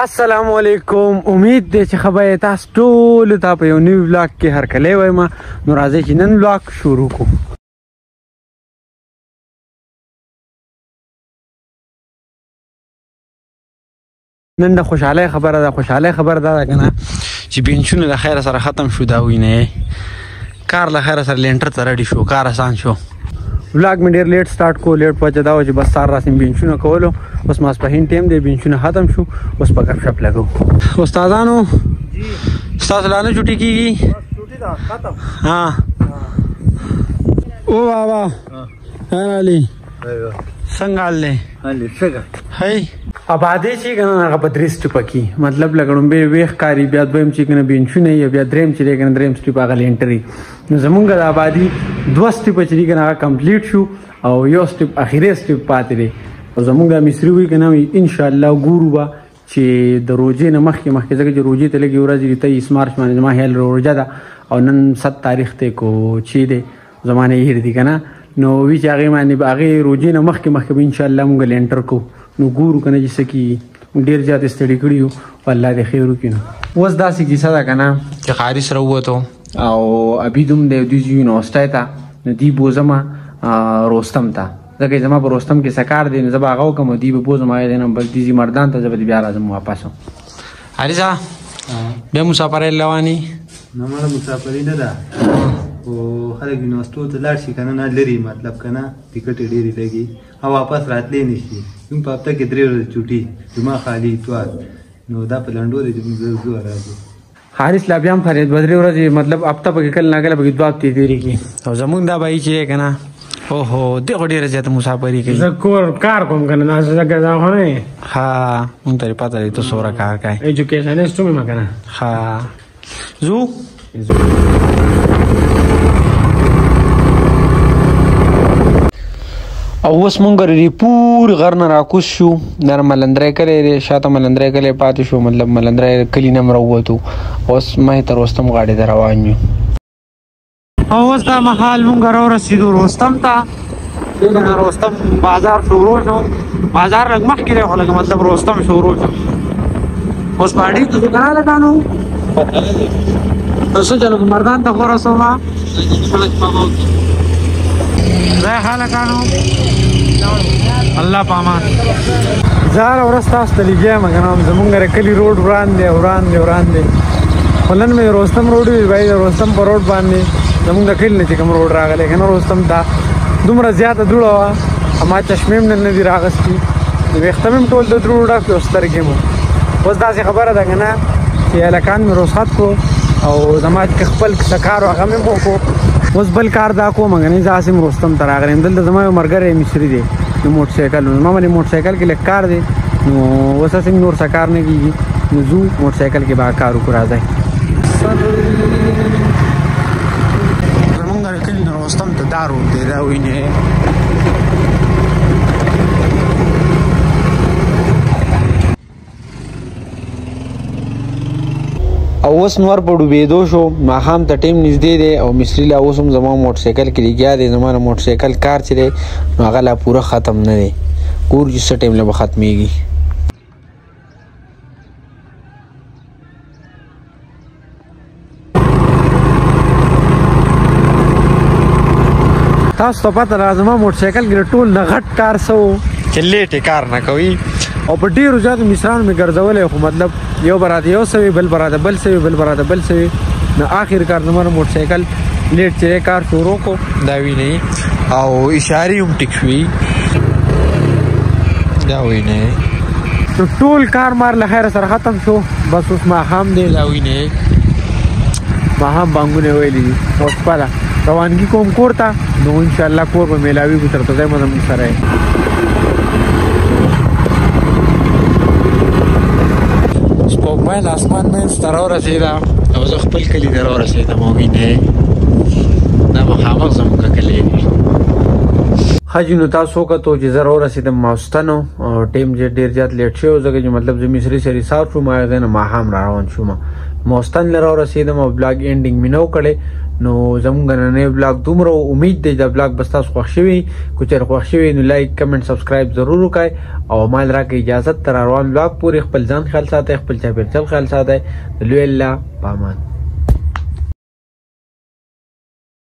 السلام علیکم. امید دی چې خبره تاسو ټول ته په یو نیو ولاګ کې هرکلی وایم. نو راځئ چې نن ولاګ شروع کړو. نن د خوشحالۍ خبره ده. خوشحالۍ خبره دا ده کنه چې بینچونه د خیر سره ختم شو. دا وینه کار له خیر سره لینټر ته ریډي شو. کار آسان شو. ولاګ مې ډېر لیټ سٹارټ کو. لیټ پوهه دا و چې بس سار راسم بینچونه کولو. اوس ماسپښین ټیم دی. بینچونه ختم شو. اوس په ګپ شپ لګو. استادانو ستاسو لا نه چټي کیږي؟ چټي ده ختم. ها او بابا علي څنګه حال دی؟ علي څنګه هي آبادی چې کنه هغه په درې سټیپ کې مطلب لګړم به ویخ کاری بیا دویم چې کنه بینچونه یا بیا دریم چې کنه دریم سټیپ هغه لینټري. نو زمونږ د آبادی دوه سټیپ چې کنه هغه کمپلیټ شو او یو سټیپ اخیری سټیپ پاتې دی. او زمونږ مصری وی کنه ان شاء الله ګورو با چې د روزې نه مخکې ځکه چې روزې ته لګي ورځ دی 23 مارچ باندې ما هیل روزه ده او نن 7 تاریخ ته کو چې دی زمانه یې دی کنه. نو وی چې هغه باندې هغه روزې نه مخکې ان شاء الله مونږ لینټر کو. نو ګورو کنه چې سکی ډیر زیات استډی کړیو. والله دې خیر وکړي. اوس داسې کیسه ده کنه چې خارج سره وته او ابي دوم د دوی یونیورسيټي ته ندی بوزما روستم ته ځکه زما په روستم کې سکار دی. زما هغه کوم دی بوزما یې نه بل دي مردان ته زبر بیا راځم واپس. علیزا به مسافر رواني نه مله مسافرې نه ده او خلک یونیورسيټي ته لاړ شي کنه نه لري مطلب کنه ټیکټ ډېری لګي او واپس راتلې نشي. کوم په هفته کې 3 ورځې چوټي جمعه خالی اتوار. نو دا په لنډو دی چې زه راځم. حارث لا بیا هم فرید بدري ورځې مطلب هفته په کله نه کله په دوه هفتې تیری کی. او زمونږ دا بای چې کنه اوهو دغه ډیره زیاته مسافري کوي. زه کار کوم کنه نه څنګه دا هونه. ها مونږ ته پته دی ته سوره کار کوي. ایجوکیشنست مې ما کنه. ها زو او اوس مونږ لري پور غر نه راکوس شو. نر ملندرای کلی شاته ملندرای کلی پاتې شو. مطلب ملندرای کلی نه مروتو. اوس مې تر روستم غاړې در روان یو. او اوس دا مهال مونږ را رسیدو روستم ته. دغه روستم بازار شروع شو. بازار لږ مخکې دی خو لږ مطلب روستم شروع شو. اوس باندې ته څنګه لګانو تاسو چلو مردان ته خو رسوما زه حاله کانو الله پامان زار ورستا استلیږه مګنام زمونږ کلی روډ وران دی ولن مې روستم روډ وی بای روستم په روډ باندې زمونږ کلی نه کوم روډ راغلی کنه روستم دا دومره زیاته دوړه وا اما چشمیم نه دی راغستی وختمم ټول د دروډ اف استرګې مو. اوس دا خبره ده کنه چې الکان مې روسات کو او زمات خپل سکار هغه مې مو کو. اوس بل کار دا کوم غني ځاسم روستم تر اغریم دلته زما مرګره مصری دی. نو موټر سایکل ما باندې موټر سایکل کې لکار دی. نو وسه نور سکار نه کیږي. نو زو موټر سایکل کې با کارو کو راځي. زمونږ کلی نو روستم ته دارو دی دا وینه. او اوس نور په ډوبېدو شو. ماښام ته ټیم نږدې دی او مصري لا اوس هم زما موټر سایکل کې لګیا دی. زما موټر سایکل کار چې دی نو هغه لا پوره ختم نه دی. ګور چې څه ټیم له به ختمېږي. تاسو ته پته ده زما موټر سایکل کې ټول نه غټ کار سو چې لیټې کار نه کوي او په ډېرو زیاتو مصرانو مې ګرځولی خو مطلب یو براته یو سوي بل براته بل سوي بل براته بل سوي. نو آخر کار زما موټر سایکل لیټ چې کار شروع کو دا ویني او اشارې هم ټیک شوي دا ویني. نو ټول کار مار له خیره سره ختم شو. بس اوس ماښام دی دا ویني ماښام بانګونه ویلي دي. اوس پله روانګي کوم کور ته. نو انشاءالله کور به میلاوي کو ترته ځای مزمون سره سپوږمۍ اسمان منځ ته راورسېده او زه خپل کلي ته راورسېدم. او وینې دا مخامخ زموږ کلی دی. ښه جي نو تاسو وکتو چې زه راورسېدم ماوستن او ټیم چې ډېر زیات لیټ شوی ځکه چې مطلب زه مصري سره حساب شوم. هغې ځای نه ماښام را روان شوم. ماوستن له راورسېدم او بلاګ اینډینګ مې نه و کړی. نو زموږ نننی بلاګ دومره امید دی د بلاګ بس تاسو خوښ شوي که چېرې خوښ شوي نو لایک کمنټ سبسکرایب ضرور وکړئ او ما راکړئ اجازت تر روان بلاګ پورې خپل ځان خیال ساتئ خپل چاپېریال خیال ساتئ د لوی الله په امان